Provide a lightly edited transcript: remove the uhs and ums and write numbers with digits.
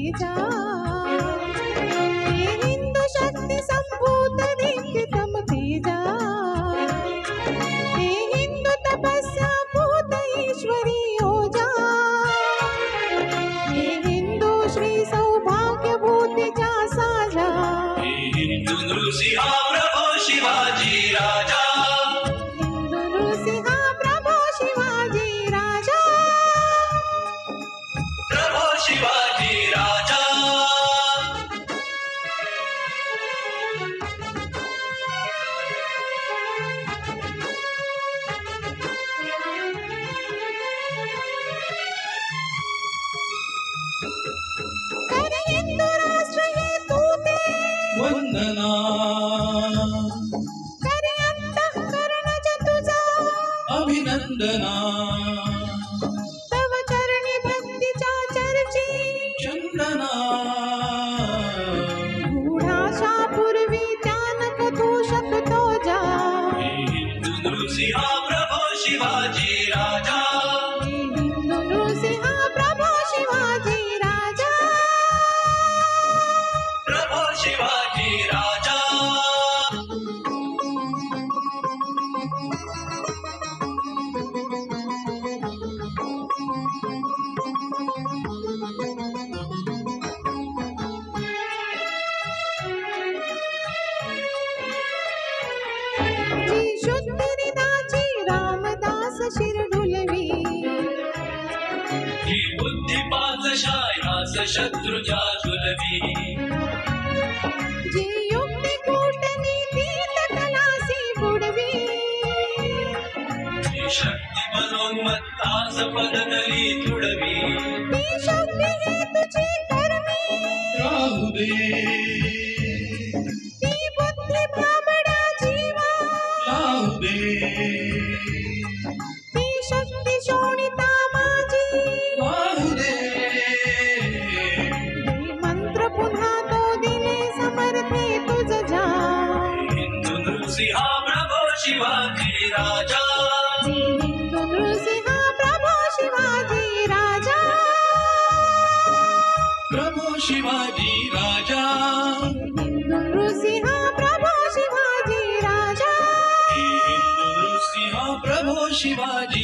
तेजा, हे हिंदू शक्ती संभूत दीप्तितम तेजा, हे हिंदू तपस्या भूत ईश्वरी ओजा, हे हिंदू श्री सौभाग्य भूतीचा साजा, हे हिंदू नृसिंहा प्रभो शिवाजी राजा, हिंदू नृसिंहा प्रभो शिवाजी राजा, प्रभो शिवाजी राजा. कर हिंदू राष्ट्र हे तूते वंदना कर अंतःकरणच तुझा अभिनंदना, तव चरणी भक्तीच्या चर्ची चंदना, गूढाशा पूर्वी त्यानक तू शकतो जा, हे हिंदू नृसिंहा प्रभो शिवाजी राजा, हे हिंदू नृसिंहा प्रभो शिवाजी राजा, प्रभो शिवाजी राजा. जी शुद्ध हृदयाची रामदास शिरडुलवी, ही बुद्धी पाचशायास शत्रुच्या जुलवी, जी युक्ती कूटनीतीत कलासी बुडवी, ही शक्ती मनोन्मत्तास पदतली तुडवी, ती शक्ती हे तुझी कर्मी, राहू दे ती बुद्धी भाबडा जीवा, राहू दे, ती शक्ती शोणिता माझी, वाहू दे, हे मंत्र पुन्हा तो दिले समर्थे तुझ जा, हिंदू नृसिंहा प्रभो शिवाजी राजा, हे हिंदू नृसिंहा प्रभो शिवाजी राजा, प्रभो शिवाजी राजा, हे हिंदू नृसिंहा प्रभो शिवाजी राजा, हे हिंदू नृसिंहा प्रभो शिवाजी